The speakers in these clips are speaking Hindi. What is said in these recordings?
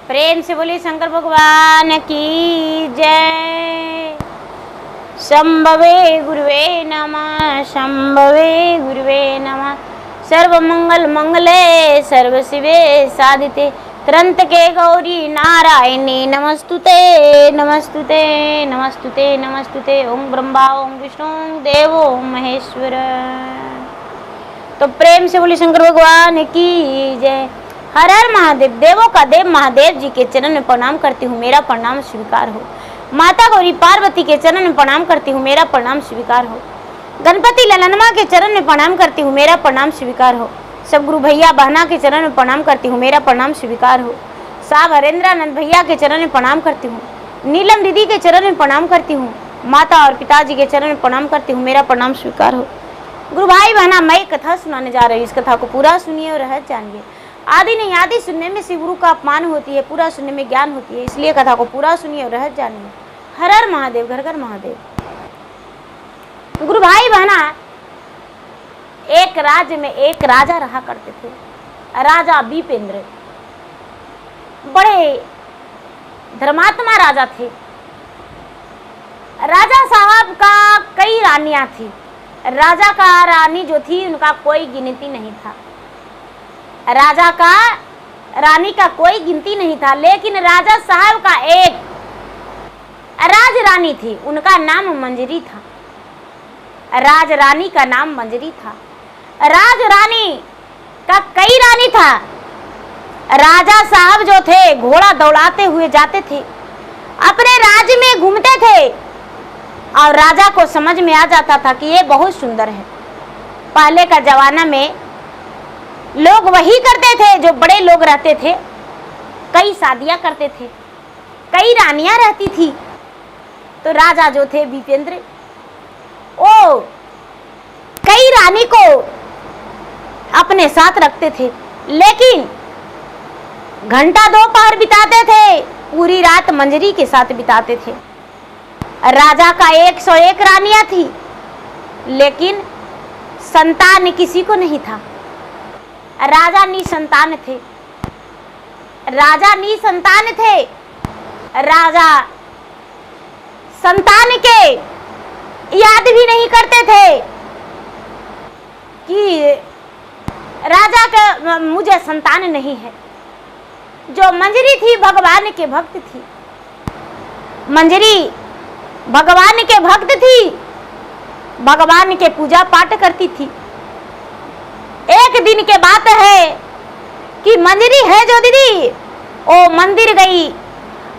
प्रेम से बोलिए शंकर भगवान की जय। शंभवे गुरुवे नमः, शंभवे गुरुवे नमः। सर्वमंगल मंगले सर्व शिवे साधिते, त्रंतके गौरी नारायणी नमस्तुते नमस्तुते नमस्तुते नमस्तुते। ओम ब्रह्मा ओम विष्णु ओम देवो ओम महेश्वर। तो प्रेम से बोली शंकर भगवान की जय। हर हर महादेव। देवों का देव महादेव जी के चरण में प्रणाम करती हूँ, मेरा प्रणाम स्वीकार हो। माता गौरी पार्वती के चरण में प्रणाम करती हूँ, मेरा प्रणाम स्वीकार हो। गणपति ललनमा के चरण में प्रणाम करती हूँ, मेरा प्रणाम स्वीकार हो। सब गुरु भैया बहना के चरण में प्रणाम करती हूँ, मेरा प्रणाम स्वीकार हो। साहब हरेंद्रानंद भैया के चरण में प्रणाम करती हूँ, नीलम दीदी के चरण में प्रणाम करती हूँ, माता और पिताजी के चरण में प्रणाम करती हूँ, मेरा प्रणाम स्वीकार हो। गुरु भाई बहना, मैं कथा सुनाने जा रही हूँ, इस कथा को पूरा सुनिए और रहस्य जानिए। आदि नहीं आदि सुनने में शिव गुरु का अपमान होती है, पूरा सुनने में ज्ञान होती है, इसलिए कथा को पूरा सुनिए और रहस्य जानिए। हर हर महादेव, घर घर महादेव। गुरु भाई बहना, एक राज्य में एक राजा रहा करते थे, राजा विपेंद्र। बड़े धर्मात्मा राजा थे। राजा साहब का कई रानियां थी। राजा का रानी जो थी उनका कोई गिनती नहीं था। राजा का रानी का कोई गिनती नहीं था, लेकिन राजा साहब का एक राज रानी थी, उनका नाम मंजरी था। राज रानी का नाम मंजरी था। राज रानी का कई रानी था। राजा साहब जो थे घोड़ा दौड़ाते हुए जाते थे, अपने राज्य में घूमते थे और राजा को समझ में आ जाता था कि ये बहुत सुंदर है। पहले का जमाना में लोग वही करते थे जो बड़े लोग रहते थे, कई शादियां करते थे, कई रानियां रहती थी। तो राजा जो थे विपेंद्र, वो कई रानी को अपने साथ रखते थे, लेकिन घंटा दोपहर बिताते थे, पूरी रात मंजरी के साथ बिताते थे। राजा का 101 रानियां थी, लेकिन संतान किसी को नहीं था। राजा निसंतान थे। राजा निसंतान थे। राजा संतान के याद भी नहीं करते थे कि राजा का मुझे संतान नहीं है। जो मंजरी थी भगवान के भक्त थी। मंजरी भगवान के भक्त थी, भगवान के पूजा पाठ करती थी। एक दिन के बात है कि मंजरी है जो दीदी, वो मंदिर गई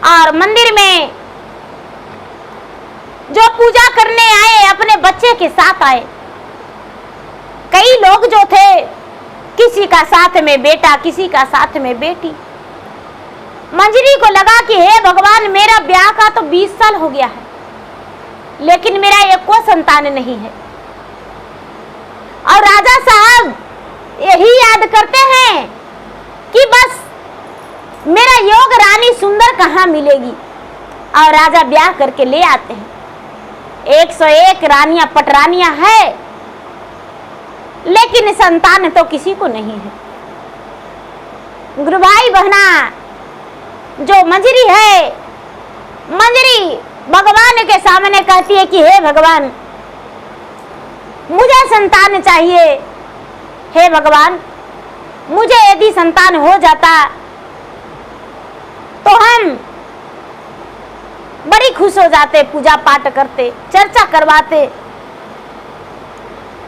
और मंदिर में जो पूजा करने आए अपने बच्चे के साथ आए। कई लोग जो थे, किसी का साथ में बेटा, किसी का साथ में बेटी। मंजरी को लगा कि हे भगवान, मेरा ब्याह का तो 20 साल हो गया है, लेकिन मेरा एक को संतान नहीं है। और राजा साहब यही याद करते हैं कि बस मेरा योग रानी सुंदर कहाँ मिलेगी, और राजा ब्याह करके ले आते हैं। 101 रानियां पटरानियां है, लेकिन संतान तो किसी को नहीं है। गुरु भाई बहना, जो मंजरी है, मंजरी भगवान के सामने कहती है कि हे भगवान, मुझे संतान चाहिए। हे भगवान, मुझे यदि संतान हो जाता तो हम बड़ी खुश हो जाते, पूजा पाठ करते, चर्चा करवाते।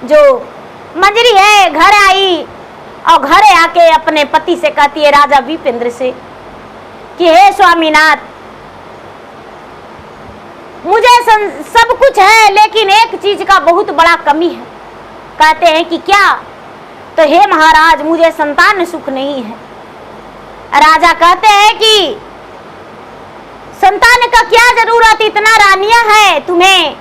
जो मंजरी है घर आई और घरे आके अपने पति से कहती है, राजा विपेंद्र से, कि हे स्वामीनाथ, मुझे सब कुछ है, लेकिन एक चीज का बहुत बड़ा कमी है। कहते हैं कि क्या? तो हे महाराज, मुझे संतान सुख नहीं है। राजा कहते हैं कि संतान का क्या जरूरत, इतना रानियां है, तुम्हें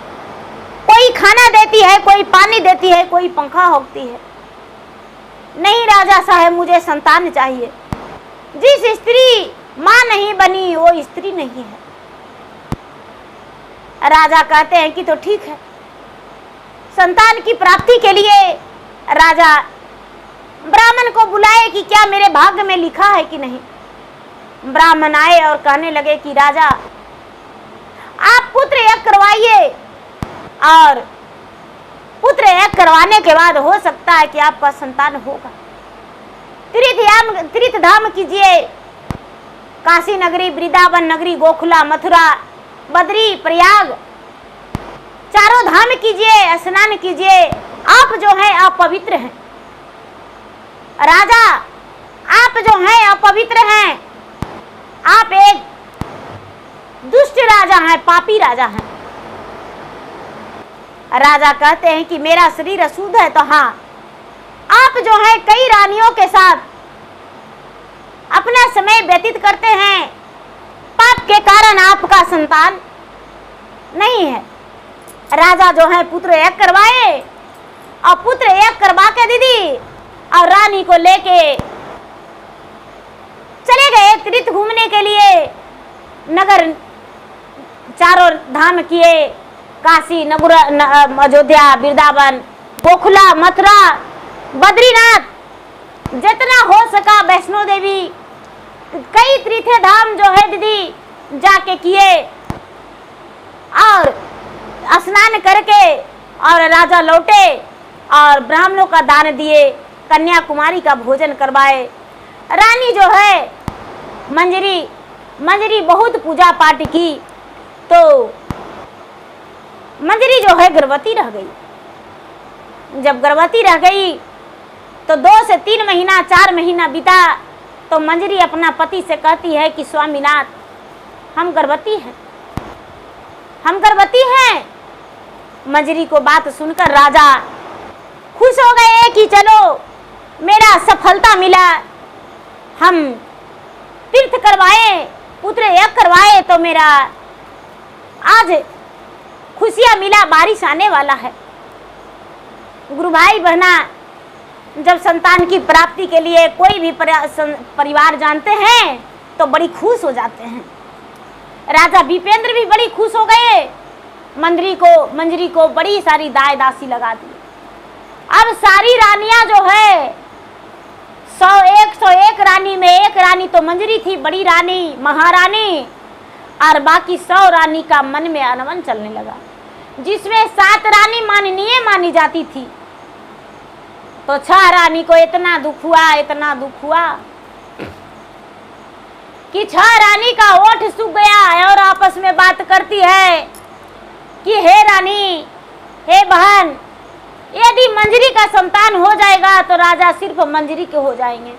कोई खाना देती है, कोई पानी देती है, कोई पंखा होती है। नहीं राजा साहब, मुझे संतान चाहिए। जिस स्त्री मां नहीं बनी वो स्त्री नहीं है। राजा कहते हैं कि तो ठीक है। संतान की प्राप्ति के लिए राजा ब्राह्मण को बुलाए कि क्या मेरे भाग्य में लिखा है कि नहीं। ब्राह्मण आए और कहने लगे कि राजा आप पुत्र यज्ञ करवाइए, और पुत्र यज्ञ करवाने के बाद हो सकता है कि आपका संतान होगा। तीर्थ धाम कीजिए, काशी नगरी, वृंदावन नगरी, गोखला, मथुरा, बद्री, प्रयाग, चारों धाम कीजिए, स्नान कीजिए। आप जो हैं अपवित्र हैं राजा, आप जो हैं अपवित्र हैं, आप एक दुष्ट राजा हैं, पापी राजा हैं। राजा कहते हैं कि मेरा शरीर अशुद्ध है, तो हाँ, आप जो है कई रानियों के साथ अपना समय व्यतीत करते हैं, पाप के कारण आपका संतान नहीं है। राजा जो है पुत्र यज्ञ करवाए, और पुत्र यज्ञ करवा के दीदी और रानी को लेके चले गए तीर्थ घूमने के लिए। नगर चारों धाम किए, काशी, अयोध्या, वृंदावन, गोखला, मथुरा, बद्रीनाथ, जितना हो सका वैष्णो देवी, कई तीर्थ धाम जो है दीदी जाके किए, और स्नान करके और राजा लौटे और ब्राह्मणों का दान दिए, कन्याकुमारी का भोजन करवाए। रानी जो है मंजरी बहुत पूजा पाठ की, तो मंजरी जो है गर्भवती रह गई। जब गर्भवती रह गई तो 2 से 3 महीना, 4 महीना बीता, तो मंजरी अपना पति से कहती है कि स्वामीनाथ, हम गर्भवती हैं, हम गर्भवती हैं। मंजरी को बात सुनकर राजा खुश हो गए कि चलो मेरा सफलता मिला, हम तीर्थ करवाए, पुत्र यज्ञ करवाए, तो मेरा आज खुशियां मिला, बारिश आने वाला है। गुरु भाई बहना, जब संतान की प्राप्ति के लिए कोई भी परिवार जानते हैं तो बड़ी खुश हो जाते हैं। राजा विपेंद्र भी बड़ी खुश हो गए, मंजरी को बड़ी सारी दाय दासी लगा दी। अब सारी रानियां जो है 101 रानी में एक रानी तो मंजरी थी, बड़ी रानी, महारानी, और बाकी 100 रानी का मन में अनबन चलने लगा, जिसमें 7 रानी माननीय मानी जाती थी। तो 6 रानी को इतना दुख हुआ कि 6 रानी का ओठ सूख गया और आपस में बात करती है कि हे रानी, हे बहन, यदि मंजरी का संतान हो जाएगा तो राजा सिर्फ मंजरी के हो जाएंगे,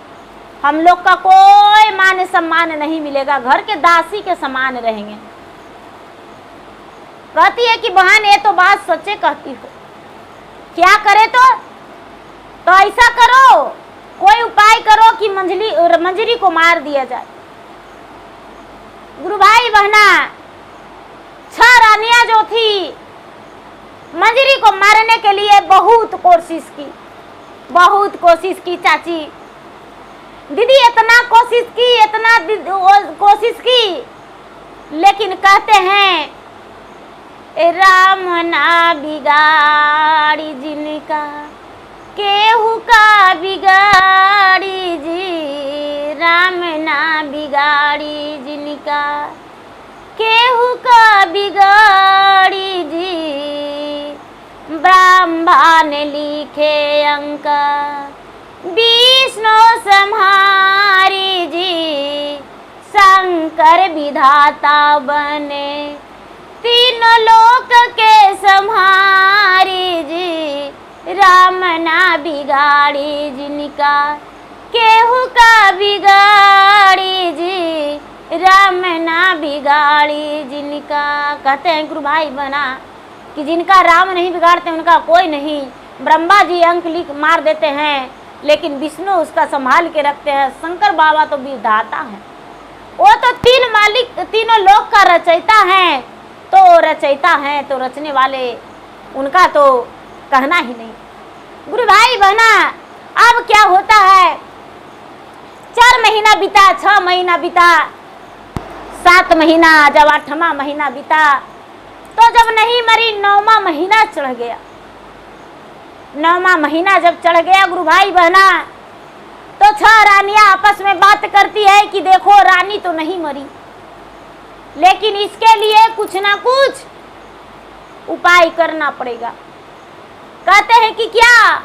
हम लोग का कोई मान सम्मान नहीं मिलेगा, घर के दासी के समान रहेंगे। कहती है कि बहन, ये तो बात सच्चे कहती हो, क्या करे तो ऐसा करो, कोई उपाय करो कि मंजरी को मार दिया जाए। गुरु भाई बहना, 6 रानियां जो थी मंजरी को मारने के लिए बहुत कोशिश की चाची दीदी, इतना कोशिश की, लेकिन कहते हैं राम ना बिगाड़ी जिनका, केहू का बिगाड़ी जी, राम ना बिगाड़ी जिनका, केहू का बिगाड़ी जी। ब्रह्मा ने लिखे अंक, विष्णु संहारी जी, शंकर विधाता बने, तीनों लोक के संहारी जी। राम ना बिगाड़ी जिनका, केहू का बिगाड़ी जी, राम ना बिगाड़ी जिनका। कहते हैं गुरु भाई बना कि जिनका राम नहीं बिगाड़ते उनका कोई नहीं। ब्रह्मा जी अंक लिख मार देते हैं, लेकिन विष्णु उसका संभाल के रखते हैं। शंकर बाबा तो विधाता है, वो तो तीनों लोक का रचयिता है, तो रचयिता है तो रचने वाले, उनका तो कहना ही नहीं। गुरु भाई बहना, अब क्या होता है, 4 महीना बीता, 6 महीना बीता, 7 महीना, जब 8वां महीना बीता, तो जब नहीं मरी 9वां महीना चढ़ गया। 9वां महीना जब चढ़ गया गुरु भाई बहना, तो 6 रानियां आपस में बात करती है कि देखो रानी तो नहीं मरी, लेकिन इसके लिए कुछ ना कुछ उपाय करना पड़ेगा। कहते हैं कि क्या?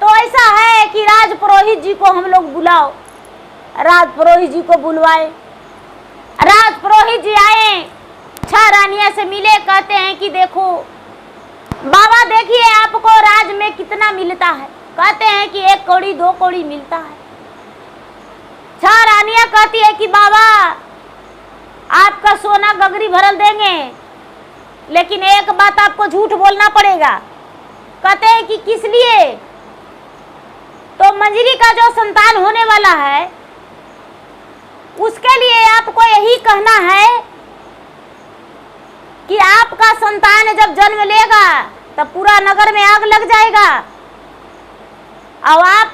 तो ऐसा है कि राज पुरोहित जी को हम लोग बुलाओ। राज पुरोहित जी को बुलवाए। राज पुरोहित जी आए, 6 रानियां से मिले। कहते हैं कि देखो बाबा देखिए आपको राज में कितना मिलता है। कहते हैं कि 1 कौड़ी 2 कौड़ी मिलता है। 6 रानियां कहती है कि बाबा आपका सोना गगरी भरल देंगे, लेकिन एक बात आपको झूठ बोलना पड़ेगा। कहते हैं कि किस लिए? तो मंजरी का जो संतान होने वाला है उसके लिए आपको यही कहना है कि आपका संतान जब जन्म लेगा तब पूरा नगर में आग लग जाएगा, और आप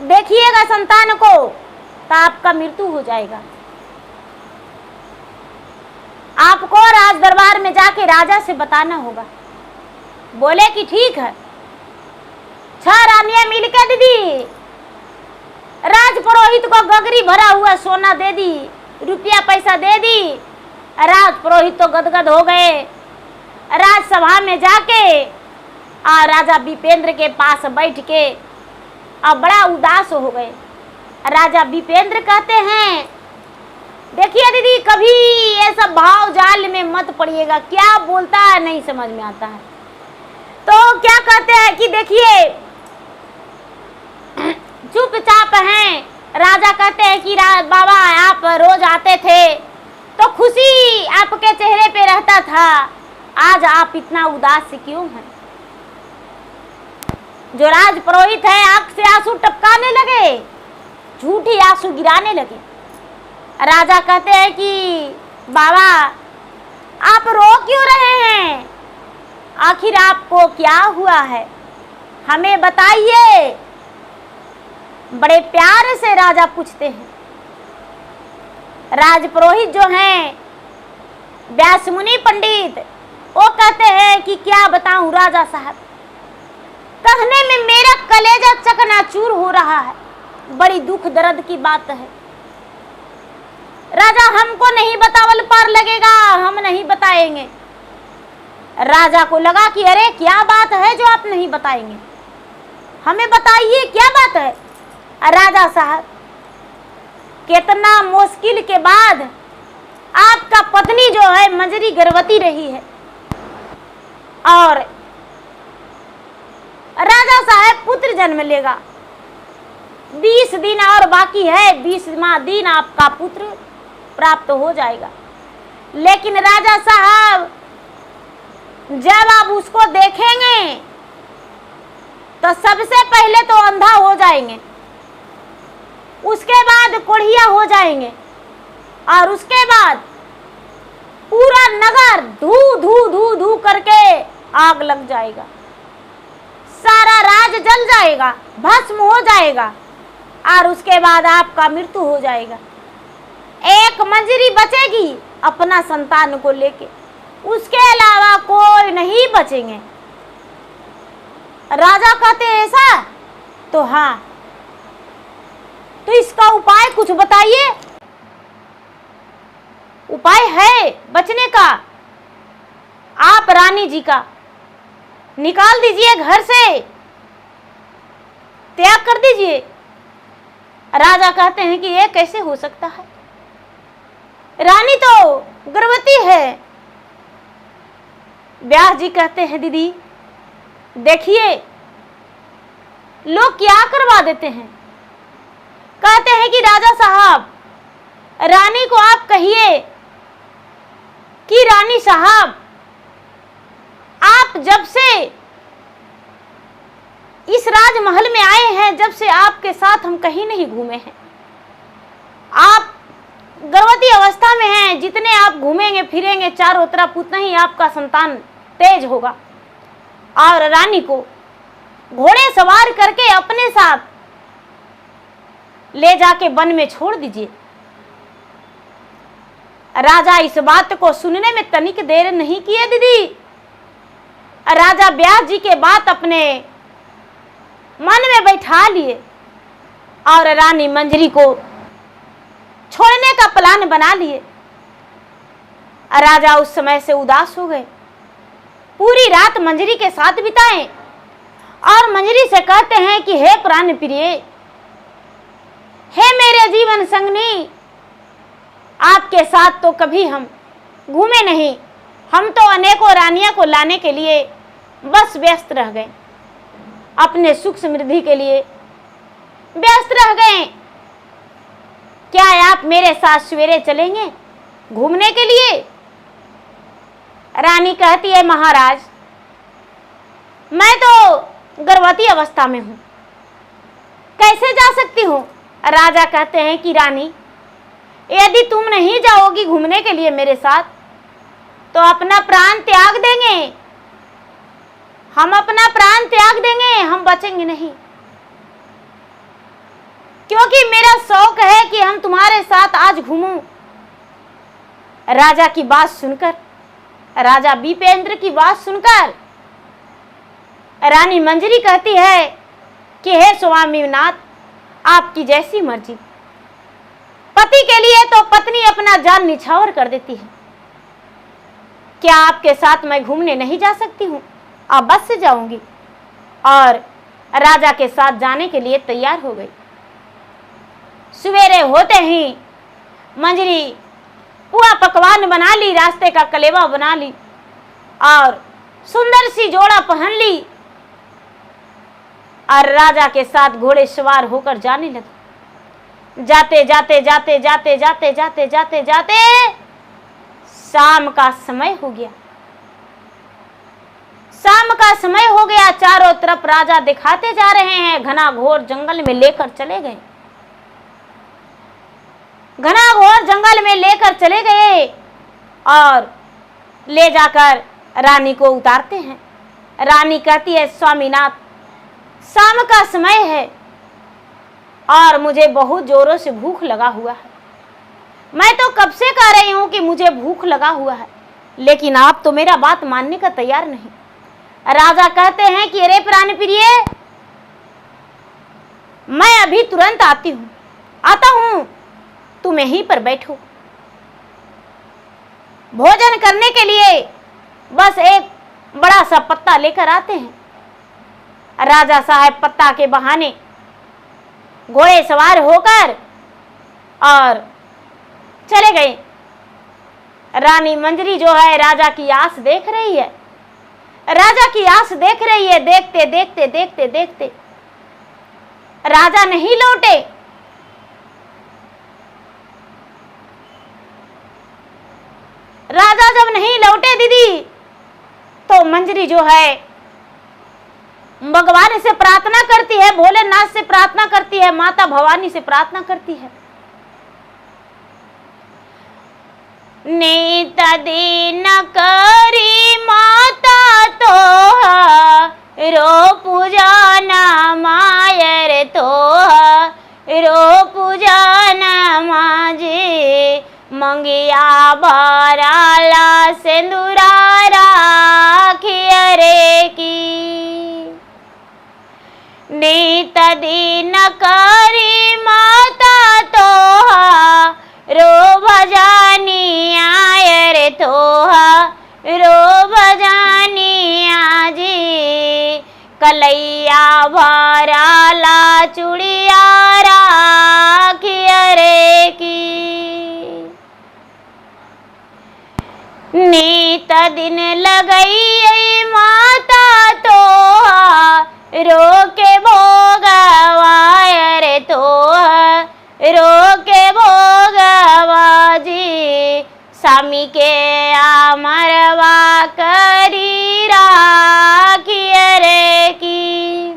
देखिएगा संतान को तो आपका मृत्यु हो जाएगा। आपको राज दरबार में जाके राजा से बताना होगा। बोले कि ठीक है। 6 रानियां मिलकर दीदी राज पुरोहित को गगरी भरा हुआ सोना दे दी, रुपया पैसा दे दी। राज पुरोहित तो गदगद हो गए। राजसभा में जाके और राजा विपेंद्र के पास बैठ के अब बड़ा उदास हो गए। राजा विपेंद्र कहते हैं देखिए दीदी कभी ये सब भाव जाल में मत पड़िएगा, क्या बोलता है नहीं समझ में आता है। तो क्या कहते हैं कि देखिए चुपचाप हैं। राजा कहते हैं कि बाबा आप रोज आते थे तो खुशी आपके चेहरे पे रहता था, आज आप इतना उदास क्यों हैं? जो राज पुरोहित है आंख से आंसू टपकाने लगे, झूठी आंसू गिराने लगे। राजा कहते हैं कि बाबा आप रो क्यों रहे हैं? आखिर आपको क्या हुआ है, हमें बताइए। बड़े प्यार से राजा पूछते हैं। राज पुरोहित जो हैं व्यास मुनि पंडित, वो कहते हैं कि क्या बताऊं राजा साहब, कहने में मेरा कलेजा चकनाचूर हो रहा है, बड़ी दुख दर्द की बात है। राजा हमको नहीं बतावल पार लगेगा, हम नहीं बताएंगे। राजा को लगा कि अरे क्या बात है जो आप नहीं बताएंगे, हमें बताइए क्या बात है। राजा साहब कितना मुश्किल के बाद आपका पत्नी जो है मंजरी गर्भवती रही है, और राजा साहब पुत्र जन्म लेगा। 20 दिन और बाकी है, 20वां दिन आपका पुत्र प्राप्त हो जाएगा। लेकिन राजा साहब जब आप उसको देखेंगे तो सबसे पहले तो अंधा हो जाएंगे, उसके बाद कोढ़िया हो जाएंगे, और उसके बाद पूरा नगर धू धू धू धू करके आग लग जाएगा, सारा राज जल जाएगा, भस्म हो जाएगा, और उसके बाद आपका मृत्यु हो जाएगा। एक मंजरी बचेगी अपना संतान को लेके, उसके अलावा कोई नहीं बचेंगे। राजा कहते ऐसा? तो हाँ, तो इसका उपाय कुछ बताइए। उपाय है बचने का, आप रानी जी का निकाल दीजिए, घर से त्याग कर दीजिए। राजा कहते हैं कि ये कैसे हो सकता है, रानी तो गर्भवती है। व्यास जी कहते हैं दीदी देखिए लोग क्या करवा देते हैं। कहते हैं कि राजा साहब रानी को आप कहिए कि रानी साहब आप जब से इस राजमहल में आए हैं, जब से आपके साथ हम कहीं नहीं घूमे हैं। आप गर्भवती अवस्था में हैं, जितने आप घूमेंगे फिरेंगे चारों तरफ उतना ही आपका संतान तेज होगा। और रानी को घोड़े सवार करके अपने साथ ले जाके वन में छोड़ दीजिए। राजा इस बात को सुनने में तनिक देर नहीं किए दीदी। राजा व्यास जी के बात अपने मन में बैठा लिए। और रानी मंजरी को छोड़ने का प्लान बना लिए। राजा उस समय से उदास हो गए, पूरी रात मंजरी के साथ बिताए और मंजरी से कहते हैं कि हे प्राण प्रिय, हे मेरे जीवन संगनी, आपके साथ तो कभी हम घूमे नहीं, हम तो अनेकों रानियां को लाने के लिए बस व्यस्त रह गए, अपने सुख समृद्धि के लिए व्यस्त रह गए। क्या आप मेरे साथ सवेरे चलेंगे घूमने के लिए? रानी कहती है, महाराज मैं तो गर्भवती अवस्था में हूं, कैसे जा सकती हूं? राजा कहते हैं कि रानी, यदि तुम नहीं जाओगी घूमने के लिए मेरे साथ तो अपना प्राण त्याग देंगे, हम अपना प्राण त्याग देंगे, हम बचेंगे नहीं, क्योंकि मेरा शौक है कि हम तुम्हारे साथ आज घूमूं। राजा की बात सुनकर, राजा विपेंद्र की बात सुनकर रानी मंजरी कहती है कि हे स्वामीनाथ, आपकी जैसी मर्जी। पति के लिए तो पत्नी अपना जान निछावर कर देती है, क्या आपके साथ मैं घूमने नहीं जा सकती हूं? अब बस से जाऊंगी। और राजा के साथ जाने के लिए तैयार हो गई। सवेरे होते ही मंजरी पुआ पकवान बना ली, रास्ते का कलेवा बना ली और सुंदर सी जोड़ा पहन ली और राजा के साथ घोड़े सवार होकर जाने लगे। जाते जाते जाते जाते जाते जाते जाते जाते शाम का समय हो गया। शाम का समय हो गया, चारों तरफ राजा दिखाते जा रहे हैं, घना घोर जंगल में लेकर चले गए, घना घोर जंगल में लेकर चले गए और ले जाकर रानी को उतारते हैं। रानी कहती है, स्वामीनाथ शाम का समय है और मुझे बहुत जोरों से भूख लगा हुआ है, मैं तो कब से कह रही हूं कि मुझे भूख लगा हुआ है, लेकिन आप तो मेरा बात मानने का तैयार नहीं। राजा कहते हैं कि अरे प्राण प्रिय, मैं अभी तुरंत आता हूं, तुम यहीं पर बैठो। भोजन करने के लिए बस एक बड़ा सा पत्ता लेकर आते हैं। राजा साहब पत्ता के बहाने घोड़े सवार होकर और चले गए। रानी मंजरी जो है राजा की आस देख रही है, राजा की आस देख रही है। देखते देखते देखते देखते राजा नहीं लौटे। राजा जब नहीं लौटे दीदी, तो मंजरी जो है भगवान से प्रार्थना करती है, भोलेनाथ से प्रार्थना करती है, माता भवानी से प्रार्थना करती है। नीत दिन करी माता तो रो पूजा न मायर तो रो पूजा न माजे मंगिया भराला सिंदूरा राखिया रे की। नीत दिन करी माता तो रो भजानी आयर तोहा रो भजानी आजी कलैया भराला चुड़िया राखिया रे की। नीत दिन लगई माता तोहा रो के भोगवाय रे तोहा रो के भोगवाजी स्वामी के अमरवा करी राखिया रे की।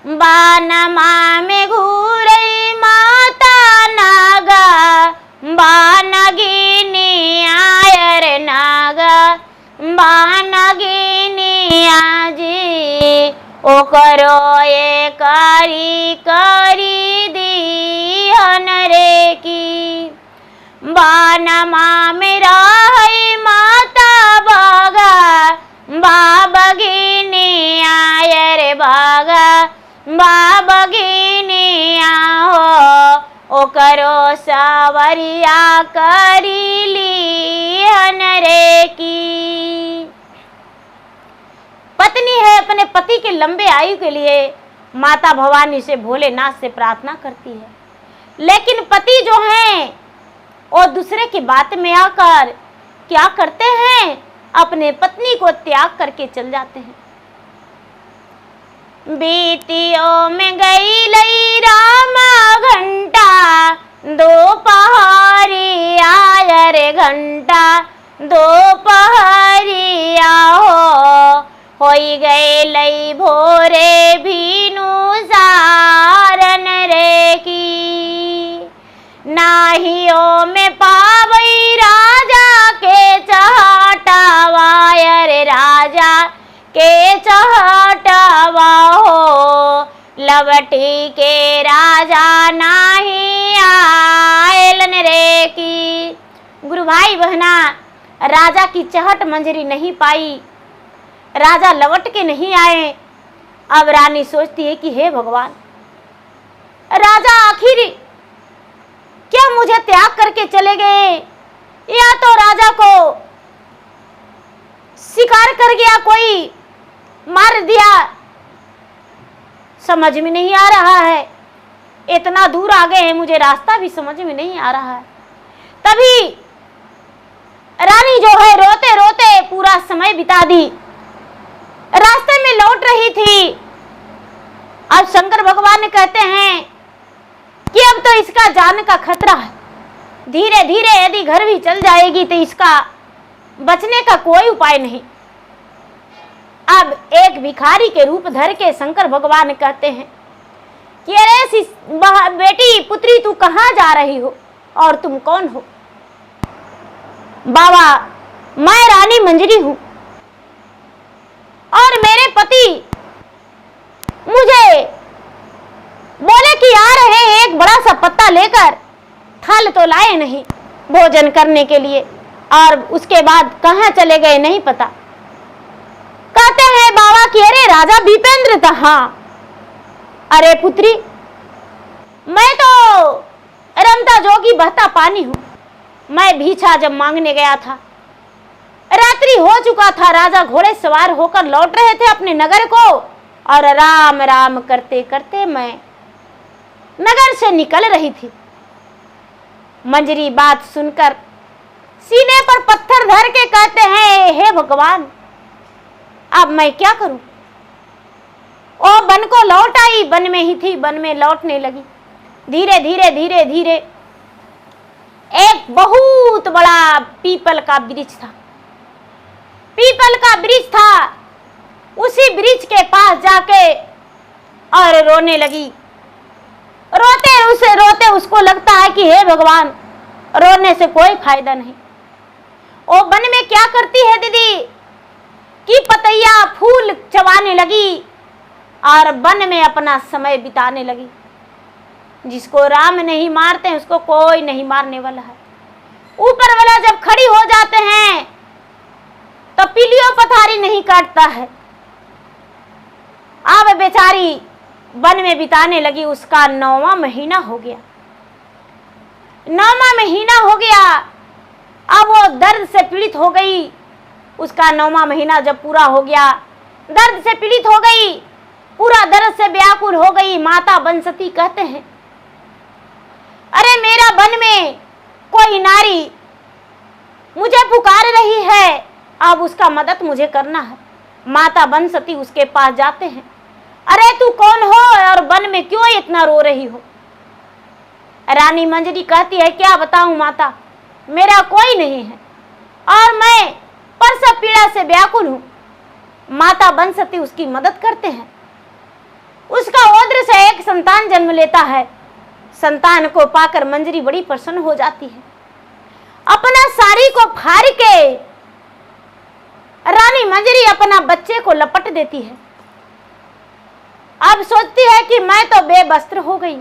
बानमा में घूरई माता नागा बानगिनी आयर नागा बानगिनी आजी ओ करो ये करी करी दी हन रे की। बानमा मेरा है माता बागा बाबगिनी आयर बागा बाबगिनी कन्या हो, ओ करो सवरिया करी ली हनरे की। पत्नी है, अपने पति के लंबे आयु के लिए माता भवानी से, भोलेनाथ से प्रार्थना करती है, लेकिन पति जो हैं वो दूसरे की बात में आकर क्या करते हैं, अपने पत्नी को त्याग करके चल जाते हैं। बेटियों में गई लई रामा घंटा, दोपहरी आया रे घंटा, दोपहरिया होई गए लई भोरे भीनु सारन रे की। नाहियो में पावई राजा के चहटावा, रे राजा के चहटावा हो, लवटी के राजा नाही आयलन रे की। गुरु भाई बहना, राजा की चहट मंजरी नहीं पाई, राजा लवट के नहीं आए। अब रानी सोचती है कि हे भगवान, राजा आखिर क्या मुझे त्याग करके चले गए, या तो राजा को शिकार कर गया, कोई मार दिया, समझ में नहीं आ रहा है। इतना दूर आ गए हैं, मुझे रास्ता भी समझ में नहीं आ रहा है। तभी रानी जो है रोते रोते पूरा समय बिता दी, रास्ते में लौट रही थी। अब शंकर भगवान कहते हैं कि अब तो इसका जान का खतरा है, धीरे धीरे यदि घर भी चल जाएगी तो इसका बचने का कोई उपाय नहीं। अब एक भिखारी के रूप धर के शंकर भगवान कहते हैं कि अरे बेटी पुत्री, तू कहाँ जा रही हो और तुम कौन हो? बाबा, मैं रानी मंजरी हूं और मेरे पति मुझे बोले कि आ रहे हैं एक बड़ा सा पत्ता लेकर, थल तो लाए नहीं भोजन करने के लिए, और उसके बाद कहाँ चले गए नहीं पता। कहते हैं बाबा कि अरे राजा दीपेंद्र था। हाँ, अरे पुत्री, मैं तो रमता जोगी बहता पानी हूं। मैं भीछा जब मांगने गया था, रात्रि हो चुका था, राजा घोड़े सवार होकर लौट रहे थे अपने नगर को, और राम राम करते करते मैं नगर से निकल रही थी। मंजरी बात सुनकर सीने पर पत्थर धर के कहते हैं हे भगवान, अब मैं क्या करूं? ओ वन को लौट आई, वन में ही थी, वन में लौटने लगी। धीरे धीरे धीरे धीरे एक बहुत बड़ा पीपल का वृक्ष था, पीपल का वृक्ष था। उसी वृक्ष के पास जाके और रोने लगी। रोते उसको लगता है कि हे भगवान, रोने से कोई फायदा नहीं। ओ वन में क्या करती है दीदी कि पतैया फूल चबाने लगी और वन में अपना समय बिताने लगी। जिसको राम नहीं मारते उसको कोई नहीं मारने वाला है। ऊपर वाला जब खड़ी हो जाते हैं तो पीलियों पथारी नहीं काटता है। अब बेचारी वन में बिताने लगी, उसका 9वां महीना हो गया। 9वां महीना हो गया, अब वो दर्द से पीड़ित हो गई। उसका 9वां महीना जब पूरा हो गया, दर्द से पीड़ित हो गई, पूरा दर्द से व्याकुल हो गई। माता बंसती कहते हैं अरे मेरा वन में कोई नारी मुझे पुकार रही है, अब उसका मदद मुझे करना है। माता बंसती उसके पास जाते हैं। अरे तू कौन हो और वन में क्यों इतना रो रही हो? रानी मंजरी कहती है क्या बताऊं माता, मेरा कोई नहीं है और मैं प्रसव पीड़ा से व्याकुल हूं। माता बंसती उसकी मदद करते हैं। उसका ओद्र से एक संतान जन्म लेता है। संतान को पाकर मंजरी बड़ी प्रसन्न हो जाती है। अपना साड़ी को फाड़ के रानी मंजरी अपना बच्चे को लपट देती है। अब सोचती है कि मैं तो बेवस्त्र हो गई।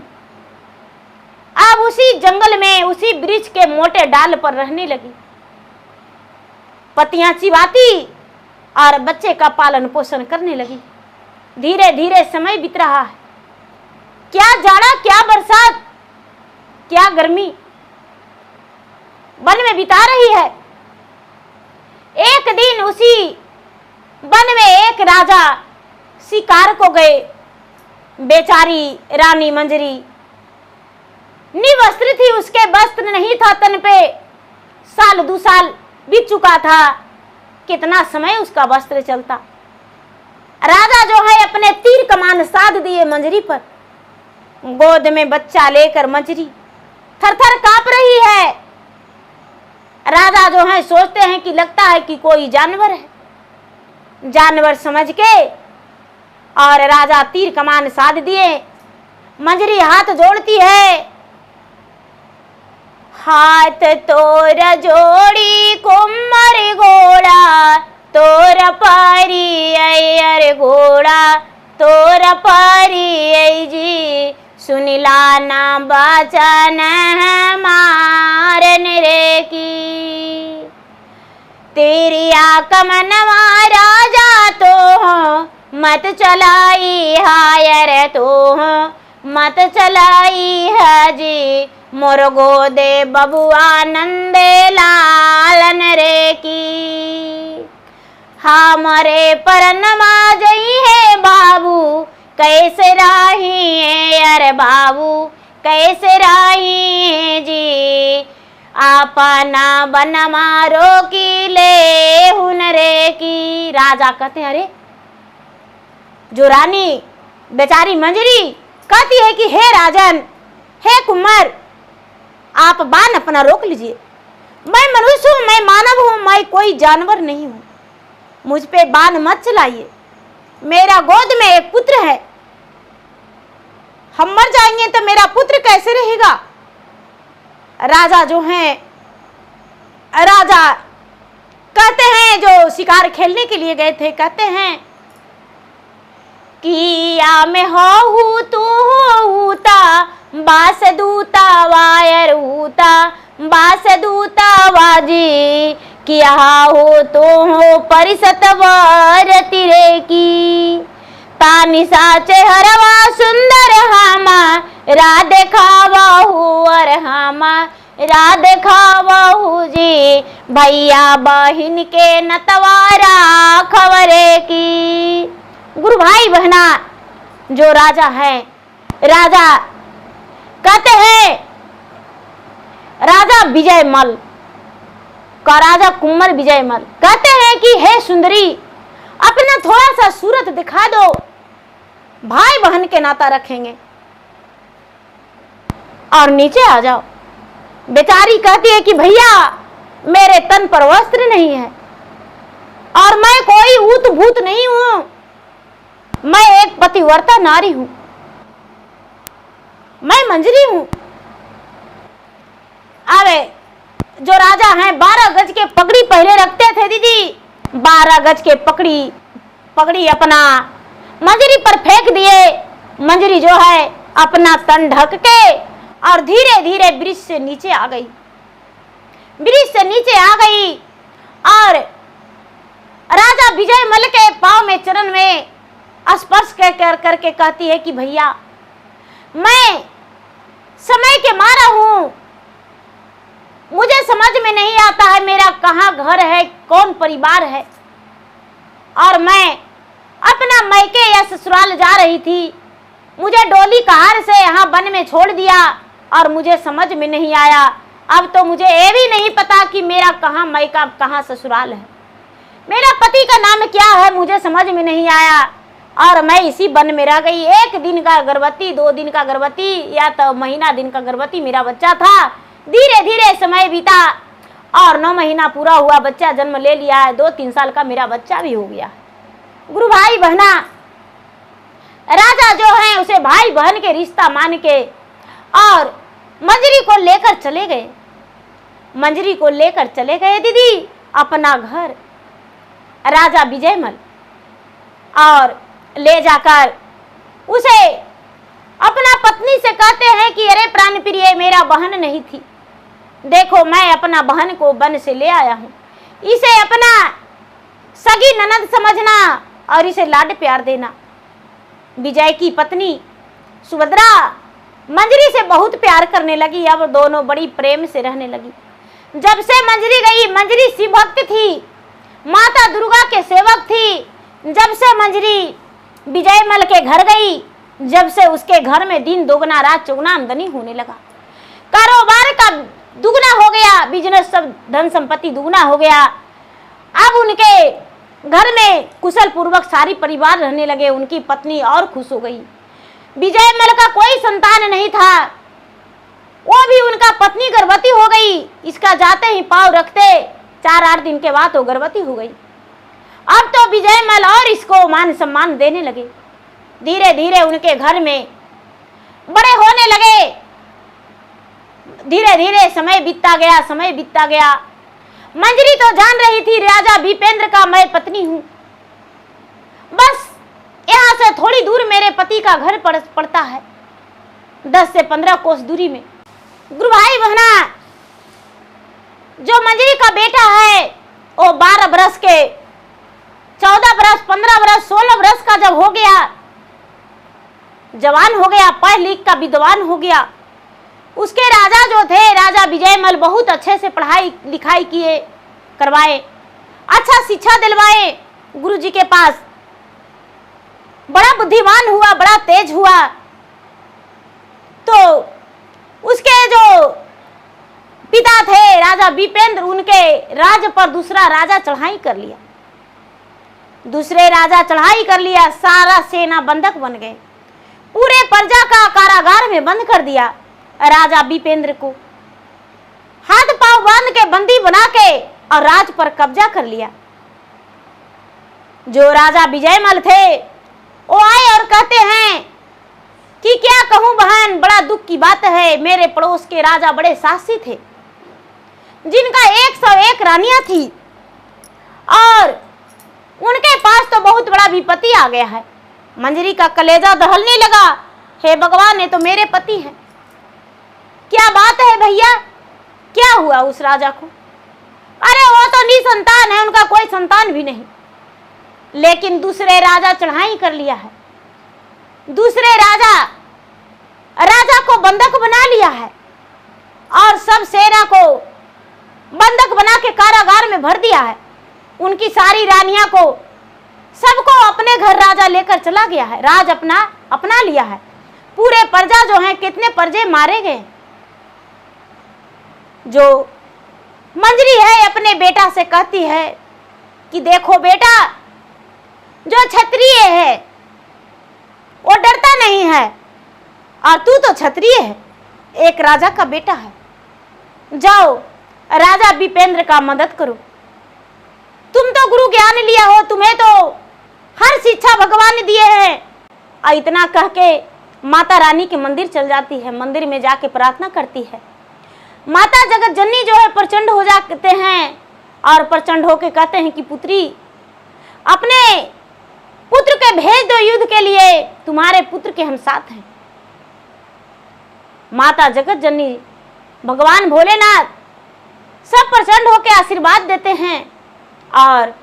अब उसी जंगल में, उसी वृक्ष के मोटे डाल पर रहने लगी। पत्तियां चिबाती और बच्चे का पालन पोषण करने लगी। धीरे धीरे समय बीत रहा है। क्या जाड़ा, क्या बरसात, क्या गर्मी वन में बिता रही है। एक दिन उसी वन में एक राजा शिकार को गए। बेचारी रानी मंजरी निवस्त्र थी, उसके वस्त्र नहीं था तन पे। साल 2 साल बीत चुका था, कितना समय उसका वस्त्र चलता। राजा जो है अपने तीर कमान साध दिए मंजरी पर। गोद में बच्चा लेकर मंजरी थरथर कांप रही है। राजा जो है सोचते हैं कि लगता है कि कोई जानवर है, जानवर समझ के और राजा तीर कमान साध दिए। मंजरी हाथ जोड़ती है, हाथ तोर जोड़ी कुम्मर घोड़ा, तोर पारी अयर घोड़ा, तोर पारी अय जी, सुनिला ना बचन मारन रे की। तेरी आकमनवा राजा तो मत चलाई हायर, तो मत चलाई है जी, मोर गोदे बबुआ नंदे लालन रे की। हमारे परनमा जई है बाबू, कैसे राही है अरे बाबू, कैसे राही है जी, अपना बनमा रोकी ले हुनरे की। राजा कहते हैं, अरे जो रानी बेचारी मंजरी कहती है कि हे राजन, हे कुंवर, आप बाण अपना रोक लीजिए। मैं मनुष्य हूं, मैं मानव हूं, मैं कोई जानवर नहीं हूं, मुझ पे बाण मत चलाइए। मेरा गोद में एक पुत्र है, हम मर जाएंगे तो मेरा पुत्र कैसे रहेगा। राजा जो हैं, राजा कहते हैं जो शिकार खेलने के लिए गए थे, कहते हैं किया में हो तू होता, बास दूता वायर होता, बास दूता वाजी, किया हो तो हो परिसत वर तिरे की। तानी साचे हरवा सुंदर हामा, राधे खावा हुअर हामा, राधे खावा हु जी, भैया बहिन के नतवारा खबरे की। गुरु भाई बहना जो राजा है, राजा कहते हैं, राजा विजयमल का राजा कुंवर विजयमल कहते हैं कि हे सुंदरी, अपना थोड़ा सा सूरत दिखा दो, भाई बहन के नाता रखेंगे और नीचे आ जाओ। बेचारी कहती है कि भैया मेरे तन पर वस्त्र नहीं है और मैं कोई ऊत भूत नहीं हूं, मैं एक पतिव्रता नारी हूं, मैं मंजरी हूं। अरे जो राजा हैं 12 गज के पगड़ी पहले रखते थे दीदी, 12 गज के पगड़ी अपना मंजरी पर फेंक दिए। मंजरी जो है अपना तन ढक के और धीरे धीरे ब्रिज से नीचे आ गई, ब्रिज से नीचे आ गई और राजा विजयमल के पांव में चरण में स्पर्श करके कहती है कि भैया मैं समय के मारा हूं, मुझे समझ में नहीं आता है मेरा कहाँ घर है, कौन परिवार है, और मैं अपना मैके या ससुराल जा रही थी, मुझे डोली कहार से यहाँ वन में छोड़ दिया और मुझे समझ में नहीं आया। अब तो मुझे ये भी नहीं पता कि मेरा कहाँ मैका कहाँ ससुराल है, मेरा पति का नाम क्या है, मुझे समझ में नहीं आया और मैं इसी वन में रह गई। 1 दिन का गर्भवती, 2 दिन का गर्भवती या तो महीना दिन का गर्भवती मेरा बच्चा था। धीरे धीरे समय बीता और 9 महीना पूरा हुआ, बच्चा जन्म ले लिया है, 2-3 साल का मेरा बच्चा भी हो गया। गुरु भाई बहना, राजा जो है उसे भाई बहन के रिश्ता मान के और मंजरी को लेकर चले गए, मंजरी को लेकर चले गए दीदी अपना घर राजा विजयमल, और ले जाकर उसे अपना पत्नी से कहते हैं कि अरे प्राण प्रिय मेरा बहन नहीं थी, देखो मैं अपना बहन को वन से ले आया हूँ, इसे अपना सगी ननद समझना और इसे लाड प्यार देना। विजय की पत्नी सुभद्रा मंजरी से बहुत प्यार करने लगी। अब दोनों बड़ी प्रेम से रहने लगी। जब से मंजरी गई, मंजरी शिव भक्त थी, माता दुर्गा के सेवक थी। जब से मंजरी विजयमल के घर गई, जब से उसके घर में दिन दोगुना रात चौगुना आमदनी होने लगा, कारोबार का दुगना हो गया, बिजनेस सब धन संपत्ति दुगना हो गया। अब उनके घर में कुशल पूर्वक सारी परिवार रहने लगे। उनकी पत्नी और खुश हो गई। विजयमल का कोई संतान नहीं था, वो भी उनका पत्नी गर्भवती हो गई। इसका जाते ही पांव रखते 4-8 दिन के बाद वो गर्भवती हो गई। अब तो विजयमल और इसको मान सम्मान देने लगे। धीरे धीरे उनके घर में बड़े होने लगे। धीरे धीरे समय बीतता गया, समय बीतता गया। मंजरी तो जान रही थी राजा विपेंद्र का मैं पत्नी हूं। बस यहाँ से थोड़ी दूर मेरे पति का घर पड़ता है, 10 से 15 कोस दूरी में। गुरु भाई बहना, जो मंजरी का बेटा है वो 12 बरस के, 14 बरस, 15 बरस, 16 बरस का जब हो गया, जवान हो गया, पढ़ लिख का विद्वान हो गया। उसके राजा जो थे, राजा विजयमल, बहुत अच्छे से पढ़ाई लिखाई किए, करवाए, अच्छा शिक्षा दिलवाए गुरु जी के पास। बड़ा बुद्धिमान हुआ, बड़ा तेज हुआ। तो उसके जो पिता थे राजा विपेंद्र, उनके राज्य पर दूसरा राजा चढ़ाई कर लिया। दूसरे राजा चढ़ाई कर लिया, सारा सेना बंधक बन गए। पूरे प्रजा का कारागार में बंद कर दिया। राजा विपेंद्र को हाथ पांव बांध के बंदी बना के और राज पर कब्जा कर लिया। जो राजा विजयमल थे वो आए और कहते हैं कि क्या कहूं बहन, बड़ा दुख की बात है। मेरे पड़ोस के राजा बड़े साहसी थे, जिनका 101 रानियां थी, और उनके पास तो बहुत बड़ा विपत्ति आ गया है। मंजरी का कलेजा दहलने लगा। हे भगवान, ये तो मेरे पति हैं। क्या बात है भैया, क्या हुआ उस राजा को? अरे वो तो निसंतान है, उनका कोई संतान भी नहीं। लेकिन दूसरे राजा चढ़ाई कर लिया है। दूसरे राजा को बंधक बना लिया है और सब सेना को बंधक बना के कारागार में भर दिया है। उनकी सारी रानियां को, सबको अपने घर राजा लेकर चला गया है, राज अपना लिया है। पूरे प्रजा जो है, कितने प्रजे मारे गए। जो मंजरी है अपने बेटा से कहती है कि देखो बेटा, जो क्षत्रिय है वो डरता नहीं है, और तू तो क्षत्रिय है, एक राजा का बेटा है। जाओ राजा विपेंद्र का मदद करो। तुम तो गुरु ज्ञान लिया हो, तुम्हें तो हर शिक्षा भगवान ने दिए हैं। और इतना कह के माता रानी के मंदिर चल जाती है। मंदिर में जाके प्रार्थना करती है। माता जगत जननी जो है प्रचंड हो जाते हैं और प्रचंड होके कहते हैं कि पुत्री, अपने पुत्र के भेज दो युद्ध के लिए, तुम्हारे पुत्र के हम साथ हैं। माता जगत जननी, भगवान भोलेनाथ सब प्रचंड होके आशीर्वाद देते हैं और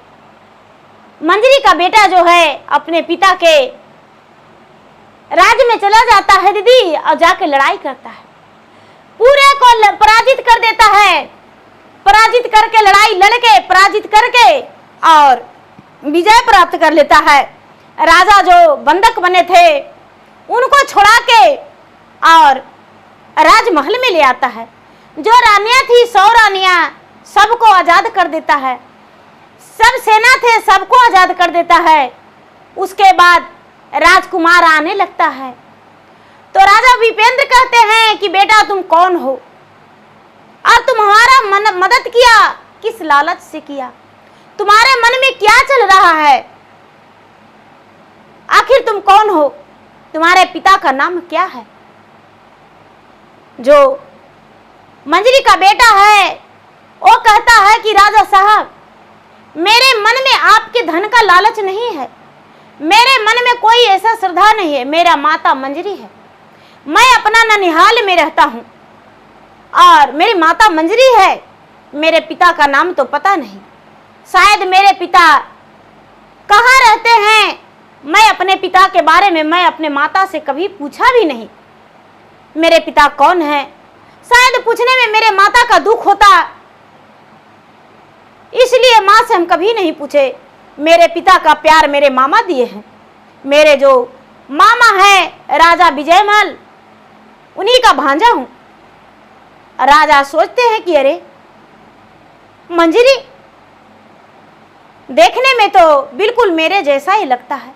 मंजरी का बेटा जो है अपने पिता के राज्य में चला जाता है दीदी, और जाके लड़ाई करता है, पूरे को पराजित कर देता है। पराजित करके, लड़ाई लड़के पराजित करके और विजय प्राप्त कर लेता है। राजा जो बंधक बने थे उनको छुड़ा के और राजमहल में ले आता है। जो रानियां थी 100 रानियां, सबको आजाद कर देता है। सब सेना थे, सबको आजाद कर देता है। उसके बाद राजकुमार आने लगता है। तो राजा विपेंद्र कहते हैं कि बेटा तुम कौन हो और तुम हमारा मदद किया किस लालच से किया? तुम्हारे मन में क्या चल रहा है? आखिर तुम कौन हो? तुम्हारे पिता का नाम क्या है? जो मंजरी का बेटा है वो कहता है कि राजा साहब, मेरे मन में आपके धन का लालच नहीं है, मेरे मन में कोई ऐसा श्रद्धा नहीं है। मेरा माता मंजरी है, मैं अपना ननिहाल में रहता हूँ और मेरी माता मंजरी है। मेरे पिता का नाम तो पता नहीं, शायद मेरे पिता कहाँ रहते हैं मैं अपने पिता के बारे में मैं अपने माता से कभी पूछा भी नहीं। मेरे पिता कौन है, शायद पूछने में मेरे माता का दुख होता, इसलिए माँ से हम कभी नहीं पूछे। मेरे पिता का प्यार मेरे मामा दिए हैं। मेरे जो मामा है राजा विजयमल, उन्हीं का भांजा हूं। राजा सोचते हैं कि अरे मंजरी देखने में तो बिल्कुल मेरे जैसा ही लगता है,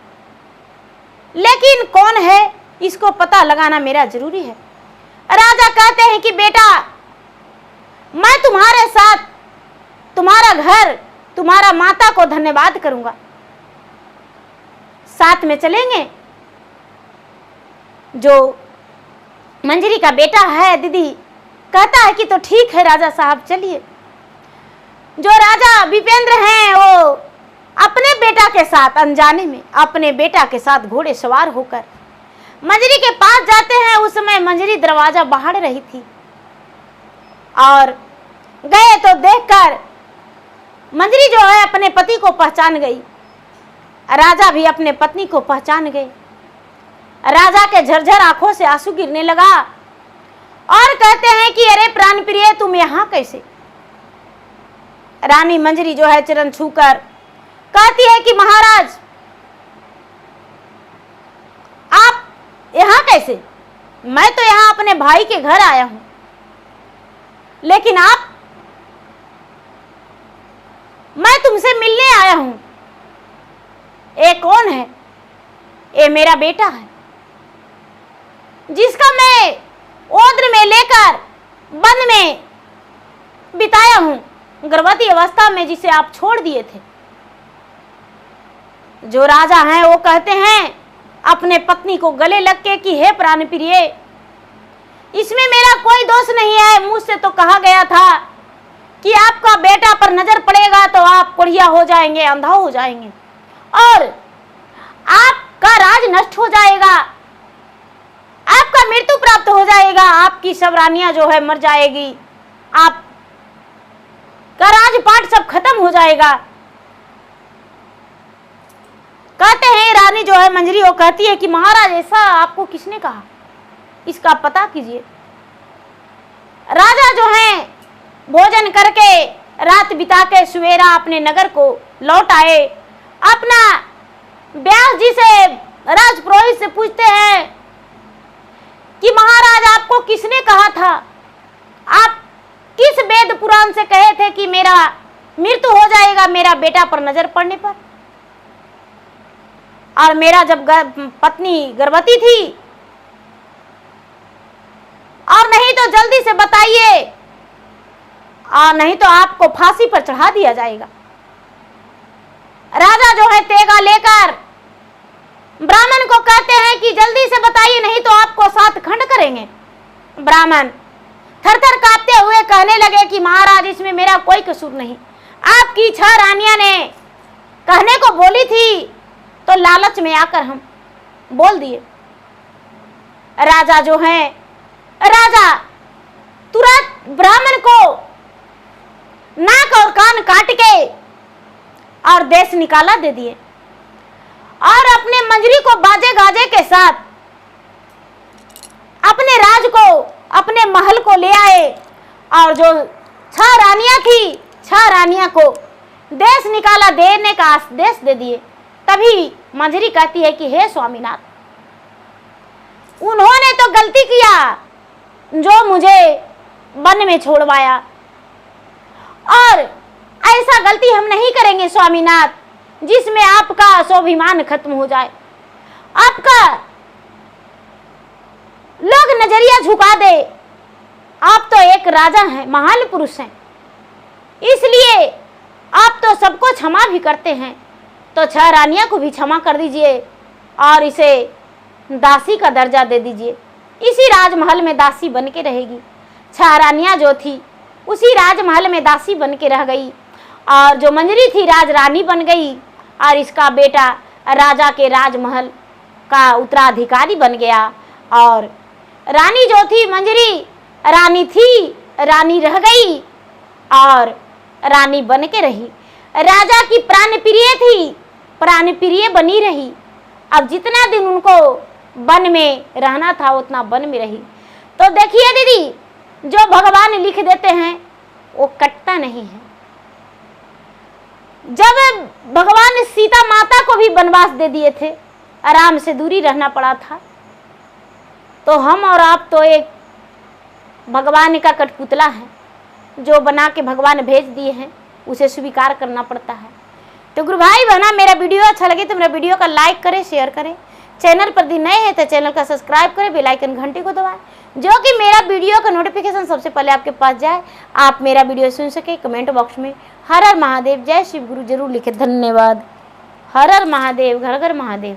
लेकिन कौन है इसको पता लगाना मेरा जरूरी है। राजा कहते हैं कि बेटा, मैं तुम्हारे साथ तुम्हारा घर, तुम्हारा माता को धन्यवाद करूंगा, साथ में चलेंगे। जो मंजरी का बेटा है दीदी कहता है कि तो ठीक है राजा साहब, चलिए। जो राजा विपेंद्र हैं वो अपने बेटा के साथ अनजाने में अपने बेटा के साथ घोड़े सवार होकर मंजरी के पास जाते हैं। उस समय मंजरी दरवाजा बाहर रही थी और गए तो देखकर मंजरी जो है अपने पति को पहचान गई। राजा भी अपने पत्नी को पहचान गए। राजा के झरझर आंखों से आंसू गिरने लगा और कहते हैं कि अरे प्राण प्रिय, तुम यहां कैसे? रानी मंजरी जो है चरण छूकर कहती है कि महाराज, आप यहां कैसे? मैं तो यहां अपने भाई के घर आया हूं, लेकिन आप, मैं तुमसे मिलने आया हूं। ये कौन है? ये मेरा बेटा है, जिसका मैं ओद्र में लेकर वन में बिताया हूं, गर्भवती अवस्था में, जिसे आप छोड़ दिए थे। जो राजा हैं वो कहते हैं अपने पत्नी को गले लग के कि हे प्राण प्रिय, इसमें मेरा कोई दोष नहीं है। मुझसे तो कहा गया था कि आपका बेटा पर नजर पड़ेगा तो आप कोढ़िया हो जाएंगे, अंधा हो जाएंगे और आपका राज नष्ट हो जाएगा, आपका मृत्यु प्राप्त हो जाएगा, आपकी सब रानियां जो है मर जाएगी, आप का राजपाट सब खत्म हो जाएगा। कहते हैं रानी जो है मंजरी, वो कहती है कि महाराज ऐसा आपको किसने कहा, इसका पता कीजिए। राजा जो है भोजन करके रात बिता के सवेरा अपने नगर को लौट आए। अपना व्यास जी से, राजपुरोहित से पूछते हैं कि महाराज आपको किसने कहा था, आप किस वेद पुराण से कहे थे कि मेरा मृत्यु हो जाएगा मेरा बेटा पर नजर पड़ने पर? और मेरा जब पत्नी गर्भवती थी, और नहीं तो जल्दी से बताइए, और नहीं तो आपको फांसी पर चढ़ा दिया जाएगा। राजा जो है तेगा लेकर ब्राह्मण को कहते हैं कि जल्दी से बताइए, नहीं तो आपको 7 खंड करेंगे। ब्राह्मण थर-थर कांपते हुए कहने लगे कि महाराज इसमें मेरा कोई कसूर नहीं, आपकी 6 रानियां ने कहने को बोली थी तो लालच में आकर हम बोल दिए। राजा जो है, राजा तुरंत ब्राह्मण को नाक और कान काट के और देश निकाला दे दिए और अपने मंजरी को बाजे गाजे के साथ अपने राज को, अपने महल को ले आए और जो 6 रानियां थी, 6 रानियां को देश निकाला देने का आदेश दे दिए। तभी मंजरी कहती है कि हे स्वामीनाथ, उन्होंने तो गलती किया जो मुझे वन में छोड़वाया, और ऐसा गलती हम नहीं करेंगे स्वामीनाथ जिसमें आपका स्वाभिमान खत्म हो जाए, आपका लोग नजरिया झुका दे। आप तो एक राजा हैं, महान पुरुष हैं, इसलिए आप तो सबको क्षमा भी करते हैं, तो 6 रानियां को भी क्षमा कर दीजिए और इसे दासी का दर्जा दे दीजिए। इसी राजमहल में दासी बन के रहेगी। 6 रानियां जो थी उसी राजमहल में दासी बन के रह गई और जो मंजरी थी राजरानी बन गई और इसका बेटा राजा के राजमहल का उत्तराधिकारी बन गया। और रानी जो थी मंजरी, रानी थी, रानी रह गई और रानी बन के रही। राजा की प्राण प्रिय थी, प्राण प्रिय बनी रही अब जितना दिन उनको वन में रहना था उतना वन में रही। तो देखिए दीदी, जो भगवान लिख देते हैं वो कटता नहीं है। जब भगवान सीता माता को भी वनवास दे दिए थे, आराम से दूरी रहना पड़ा था, तो हम और आप तो एक भगवान का कठपुतला है, जो बना के भगवान भेज दिए हैं, उसे स्वीकार करना पड़ता है। तो गुरु भाई बहना, मेरा वीडियो अच्छा लगे तो मेरा वीडियो का लाइक करें, शेयर करें। चैनल पर यदि नए हैं तो चैनल का सब्सक्राइब करें, बेल आइकन घंटी को दबाएं, जो कि मेरा वीडियो का नोटिफिकेशन सबसे पहले आपके पास जाए, आप मेरा वीडियो सुन सके। कमेंट बॉक्स में हर हर महादेव, जय शिव गुरु जरूर लिखे। धन्यवाद। हर हर महादेव, घर घर महादेव।